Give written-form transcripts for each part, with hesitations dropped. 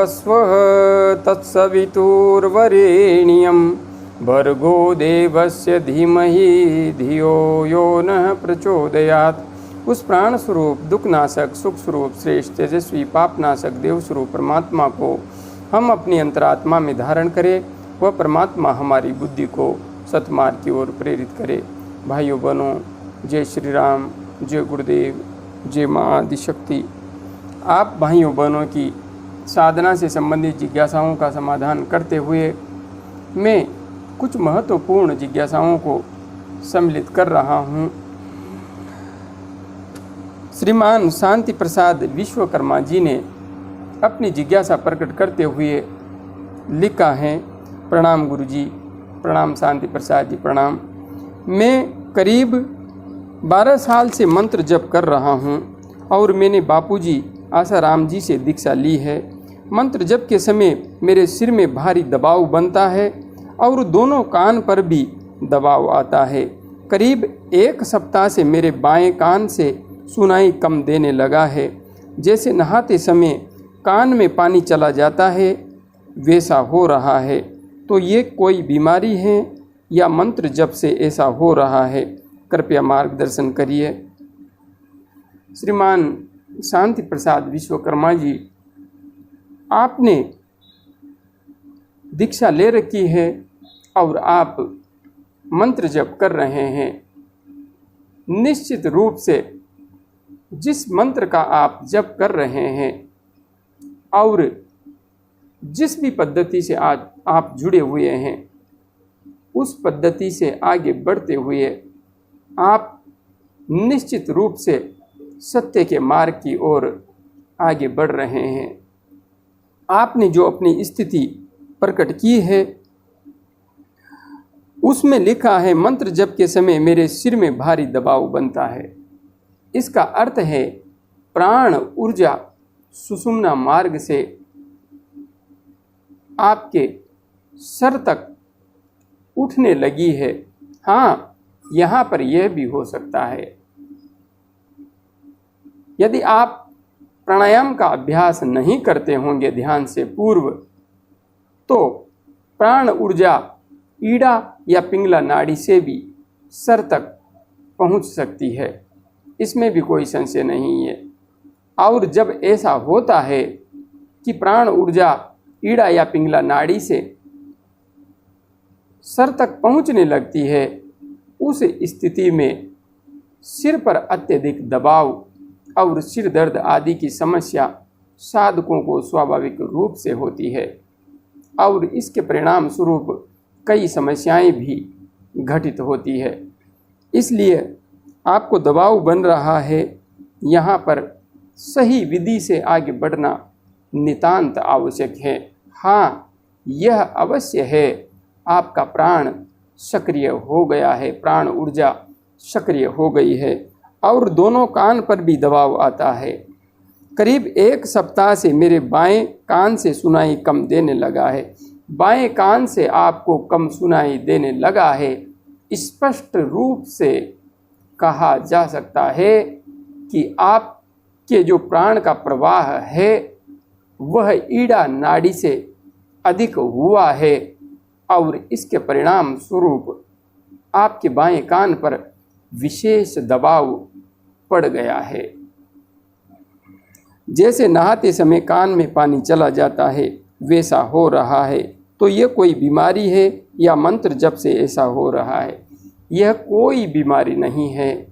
भूर्भुवस्वः तत्सवितुर्वरेण्यं भर्गो देवस्य धीमहि धियो यो नः प्रचोदयात्। उस प्राण स्वरूप दुखनाशक सुख स्वरूप श्रेष्ठ तेजस्वी पापनाशक देव स्वरूप परमात्मा को हम अपनी अंतरात्मा में धारण करें। वह परमात्मा हमारी बुद्धि को सतमार्ग की ओर प्रेरित करे। भाइयों बहनों, जय श्री राम, जय गुरुदेव, जय माँ आदिशक्ति। आप भाइयों बहनों की साधना से संबंधित जिज्ञासाओं का समाधान करते हुए मैं कुछ महत्वपूर्ण जिज्ञासाओं को सम्मिलित कर रहा हूँ। श्रीमान शांति प्रसाद विश्वकर्मा जी ने अपनी जिज्ञासा प्रकट करते हुए लिखा है। प्रणाम गुरु जी, प्रणाम शांति प्रसाद जी, प्रणाम। मैं करीब 12 साल से मंत्र जप कर रहा हूँ और मैंने बापूजी आसाराम जी से दीक्षा ली है। मंत्र जप के समय मेरे सिर में भारी दबाव बनता है और दोनों कान पर भी दबाव आता है। करीब 1 सप्ताह से मेरे बाएं कान से सुनाई कम देने लगा है। जैसे नहाते समय कान में पानी चला जाता है वैसा हो रहा है। तो ये कोई बीमारी है या मंत्र जप से ऐसा हो रहा है? कृपया मार्गदर्शन करिए। श्रीमान शांति प्रसाद विश्वकर्मा जी, आपने दीक्षा ले रखी है और आप मंत्र जप कर रहे हैं। निश्चित रूप से जिस मंत्र का आप जप कर रहे हैं और जिस भी पद्धति से आज आप जुड़े हुए हैं उस पद्धति से आगे बढ़ते हुए आप निश्चित रूप से सत्य के मार्ग की ओर आगे बढ़ रहे हैं। आपने जो अपनी स्थिति प्रकट की है उसमें लिखा है, मंत्र जप के समय मेरे सिर में भारी दबाव बनता है। इसका अर्थ है प्राण ऊर्जा सुषुम्ना मार्ग से आपके सर तक उठने लगी है। हाँ, यहाँ पर यह भी हो सकता है, यदि आप प्राणायाम का अभ्यास नहीं करते होंगे ध्यान से पूर्व, तो प्राण ऊर्जा ईड़ा या पिंगला नाड़ी से भी सर तक पहुँच सकती है, इसमें भी कोई संशय नहीं है। और जब ऐसा होता है कि प्राण ऊर्जा ईड़ा या पिंगला नाड़ी से सर तक पहुंचने लगती है, उस स्थिति में सिर पर अत्यधिक दबाव और सिर दर्द आदि की समस्या साधकों को स्वाभाविक रूप से होती है और इसके परिणाम स्वरूप कई समस्याएं भी घटित होती है। इसलिए आपको दबाव बन रहा है। यहाँ पर सही विधि से आगे बढ़ना नितांत आवश्यक है। हाँ, यह अवश्य है, आपका प्राण सक्रिय हो गया है, प्राण ऊर्जा सक्रिय हो गई है और दोनों कान पर भी दबाव आता है। करीब 1 सप्ताह से मेरे बाएं कान से सुनाई कम देने लगा है। बाएं कान से आपको कम सुनाई देने लगा है। स्पष्ट रूप से कहा जा सकता है कि आपके जो प्राण का प्रवाह है वह ईड़ा नाड़ी से अधिक हुआ है और इसके परिणाम स्वरूप आपके बाएं कान पर विशेष दबाव पड़ गया है। जैसे नहाते समय कान में पानी चला जाता है वैसा हो रहा है। तो यह कोई बीमारी है या मंत्र जप से ऐसा हो रहा है? यह कोई बीमारी नहीं है,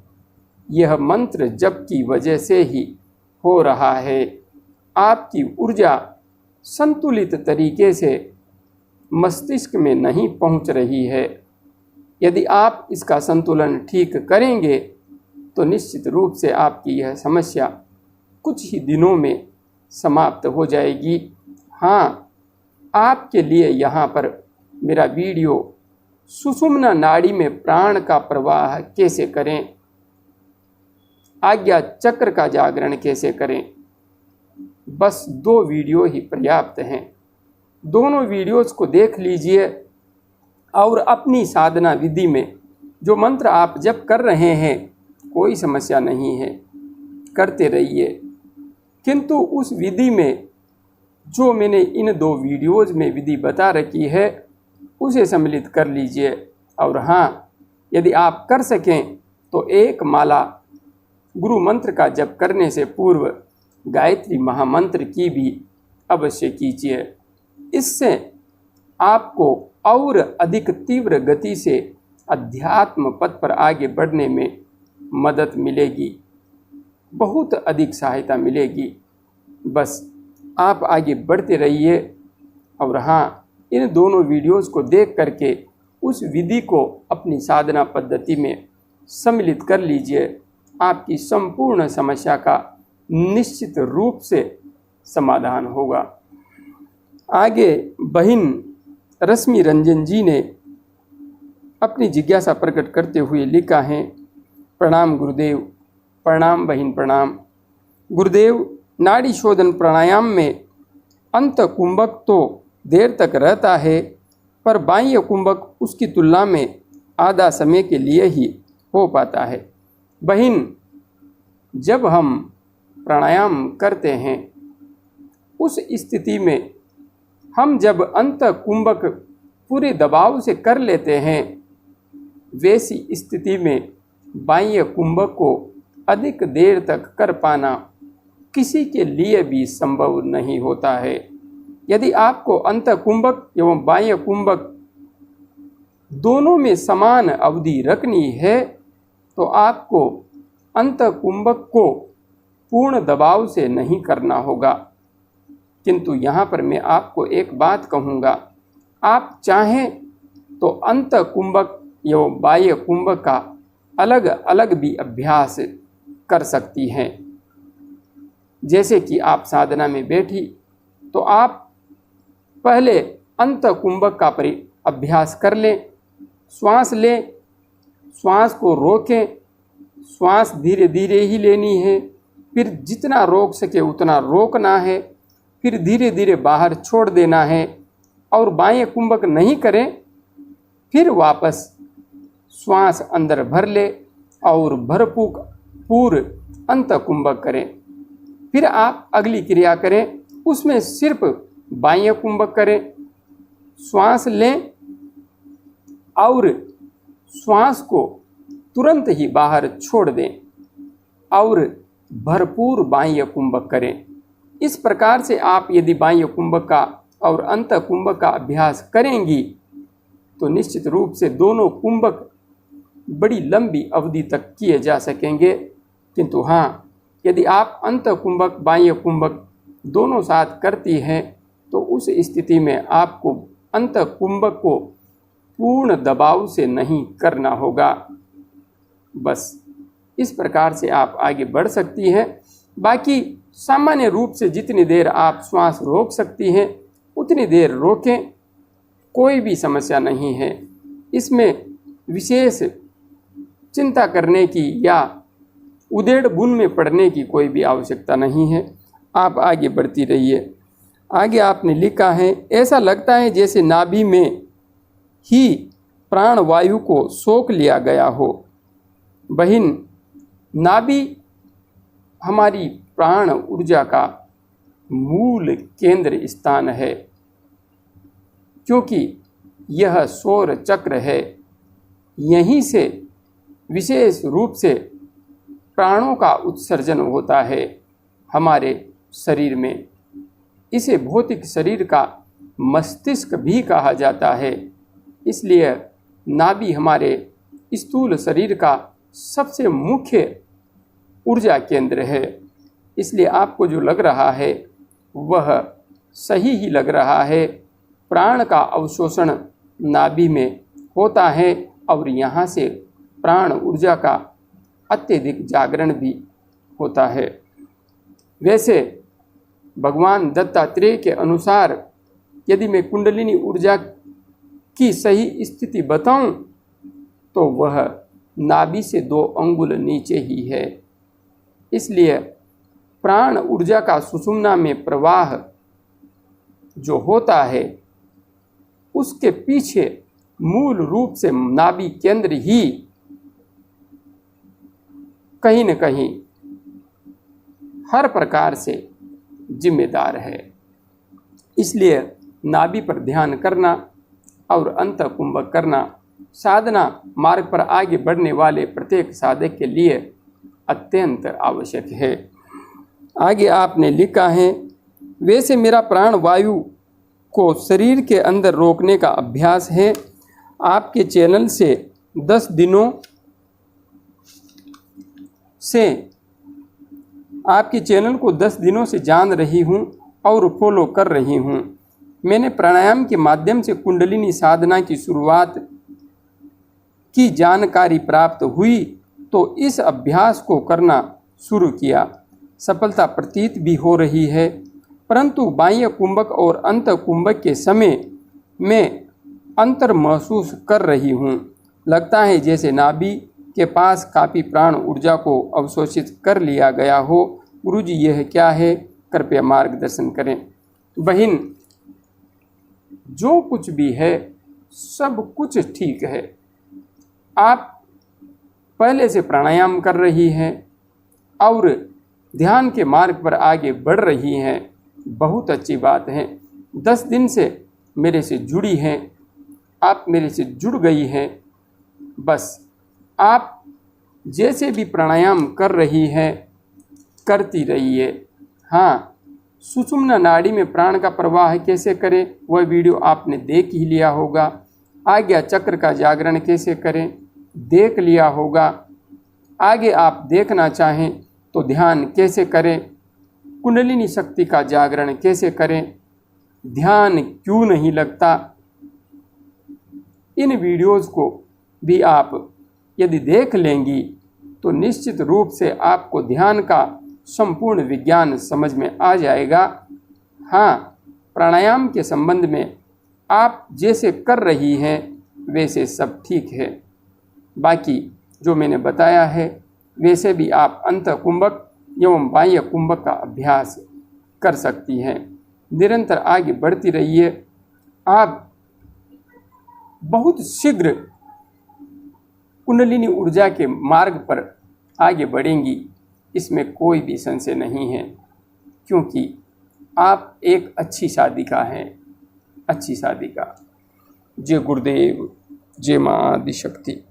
यह मंत्र जप की वजह से ही हो रहा है। आपकी ऊर्जा संतुलित तरीके से मस्तिष्क में नहीं पहुंच रही है। यदि आप इसका संतुलन ठीक करेंगे तो निश्चित रूप से आपकी यह समस्या कुछ ही दिनों में समाप्त हो जाएगी। हाँ, आपके लिए यहाँ पर मेरा वीडियो सुषुम्ना नाड़ी में प्राण का प्रवाह कैसे करें, आज्ञा चक्र का जागरण कैसे करें, बस 2 वीडियो ही पर्याप्त हैं। दोनों वीडियोस को देख लीजिए और अपनी साधना विधि में जो मंत्र आप जप कर रहे हैं कोई समस्या नहीं है, करते रहिए। किंतु उस विधि में जो मैंने इन 2 वीडियोज़ में विधि बता रखी है उसे सम्मिलित कर लीजिए। और हाँ, यदि आप कर सकें तो एक माला गुरु मंत्र का जप करने से पूर्व गायत्री महामंत्र की भी अवश्य कीजिए। इससे आपको और अधिक तीव्र गति से अध्यात्म पथ पर आगे बढ़ने में मदद मिलेगी, बहुत अधिक सहायता मिलेगी। बस आप आगे बढ़ते रहिए। और हाँ, इन दोनों वीडियोस को देख करके उस विधि को अपनी साधना पद्धति में सम्मिलित कर लीजिए। आपकी संपूर्ण समस्या का निश्चित रूप से समाधान होगा। आगे बहन रश्मि रंजन जी ने अपनी जिज्ञासा प्रकट करते हुए लिखा है, प्रणाम गुरुदेव। प्रणाम बहन, प्रणाम। गुरुदेव, नाड़ी शोधन प्राणायाम में अंत कुंभक तो देर तक रहता है, पर बाह्य कुंभक उसकी तुलना में आधा समय के लिए ही हो पाता है। बहन, जब हम प्राणायाम करते हैं उस स्थिति में हम जब अंत कुंभक पूरे दबाव से कर लेते हैं, वैसी स्थिति में बाह्य कुंभक को अधिक देर तक कर पाना किसी के लिए भी संभव नहीं होता है। यदि आपको अंत कुंभक एवं बाह्य कुंभक दोनों में समान अवधि रखनी है तो आपको अंत कुंभक को पूर्ण दबाव से नहीं करना होगा। किंतु यहाँ पर मैं आपको एक बात कहूँगा, आप चाहें तो अंत कुंभक एवं बाह्य कुंभक का अलग अलग भी अभ्यास कर सकती हैं। जैसे कि आप साधना में बैठी तो आप पहले अंत कुंभक का अभ्यास कर लें। श्वास लें, श्वास को रोकें, श्वास धीरे धीरे ही लेनी है, फिर जितना रोक सके उतना रोकना है, फिर धीरे धीरे बाहर छोड़ देना है। और बाह्य कुंभक नहीं करें, फिर वापस श्वास अंदर भर ले और भरपूर अंत कुंभक करें। फिर आप अगली क्रिया करें, उसमें सिर्फ बाह्य कुंभक करें। श्वास लें और श्वास को तुरंत ही बाहर छोड़ दें और भरपूर बाह्य कुंभक करें। इस प्रकार से आप यदि बाह्य कुंभक का और अंत कुंभक का अभ्यास करेंगी तो निश्चित रूप से दोनों कुंभक बड़ी लंबी अवधि तक किए जा सकेंगे। किंतु हाँ, यदि आप अंत कुंभक बाह्य कुंभक दोनों साथ करती हैं तो उस स्थिति में आपको अंत कुंभक को पूर्ण दबाव से नहीं करना होगा। बस इस प्रकार से आप आगे बढ़ सकती हैं। बाकी सामान्य रूप से जितनी देर आप श्वास रोक सकती हैं उतनी देर रोकें, कोई भी समस्या नहीं है। इसमें विशेष चिंता करने की या उधेड़ बुन में पड़ने की कोई भी आवश्यकता नहीं है। आप आगे बढ़ती रहिए। आगे आपने लिखा है, ऐसा लगता है जैसे नाभि में ही प्राण वायु को सोख लिया गया हो। बहन, नाभि हमारी प्राण ऊर्जा का मूल केंद्र स्थान है, क्योंकि यह सौर चक्र है। यहीं से विशेष रूप से प्राणों का उत्सर्जन होता है हमारे शरीर में। इसे भौतिक शरीर का मस्तिष्क भी कहा जाता है। इसलिए नाभि हमारे स्थूल शरीर का सबसे मुख्य ऊर्जा केंद्र है। इसलिए आपको जो लग रहा है वह सही ही लग रहा है। प्राण का अवशोषण नाभि में होता है और यहाँ से प्राण ऊर्जा का अत्यधिक जागरण भी होता है। वैसे भगवान दत्तात्रेय के अनुसार यदि मैं कुंडलिनी ऊर्जा की सही स्थिति बताऊं तो वह नाभि से 2 अंगुल नीचे ही है। इसलिए प्राण ऊर्जा का सुषुम्ना में प्रवाह जो होता है उसके पीछे मूल रूप से नाभि केंद्र ही कहीं न कहीं हर प्रकार से जिम्मेदार है। इसलिए नाभि पर ध्यान करना और अंत कुंभक करना साधना मार्ग पर आगे बढ़ने वाले प्रत्येक साधक के लिए अत्यंत आवश्यक है। आगे आपने लिखा है, वैसे मेरा प्राण वायु को शरीर के अंदर रोकने का अभ्यास है। आपके चैनल से 10 दिनों से आपके चैनल को 10 दिनों से जान रही हूँ और फॉलो कर रही हूँ। मैंने प्राणायाम के माध्यम से कुंडलिनी साधना की शुरुआत की जानकारी प्राप्त हुई तो इस अभ्यास को करना शुरू किया। सफलता प्रतीत भी हो रही है, परंतु बाह्य कुंभक और अंत कुंभक के समय में अंतर महसूस कर रही हूँ। लगता है जैसे नाभि के पास काफ़ी प्राण ऊर्जा को अवशोषित कर लिया गया हो। गुरुजी यह क्या है, कृपया मार्गदर्शन करें। बहन, जो कुछ भी है सब कुछ ठीक है। आप पहले से प्राणायाम कर रही हैं और ध्यान के मार्ग पर आगे बढ़ रही हैं, बहुत अच्छी बात है। 10 दिन से मेरे से जुड़ी हैं, आप मेरे से जुड़ गई हैं। बस आप जैसे भी प्राणायाम कर रही हैं करती रहिए। हाँ, सुषुम्ना नाड़ी में प्राण का प्रवाह कैसे करें वह वीडियो आपने देख ही लिया होगा। आज्ञा चक्र का जागरण कैसे करें देख लिया होगा। आगे आप देखना चाहें तो ध्यान कैसे करें, कुंडलिनी शक्ति का जागरण कैसे करें, ध्यान क्यों नहीं लगता, इन वीडियोस को भी आप यदि देख लेंगी तो निश्चित रूप से आपको ध्यान का संपूर्ण विज्ञान समझ में आ जाएगा। हाँ, प्राणायाम के संबंध में आप जैसे कर रही हैं वैसे सब ठीक है। बाकी जो मैंने बताया है वैसे भी आप अंत कुंभक एवं बाह्य कुंभक का अभ्यास कर सकती हैं। निरंतर आगे बढ़ती रहिए, आप बहुत शीघ्र कुंडलिनी ऊर्जा के मार्ग पर आगे बढ़ेंगी, इसमें कोई भी संशय नहीं है, क्योंकि आप एक अच्छी साधिका हैं, अच्छी साधिका। जय गुरुदेव, जय मां आदिशक्ति।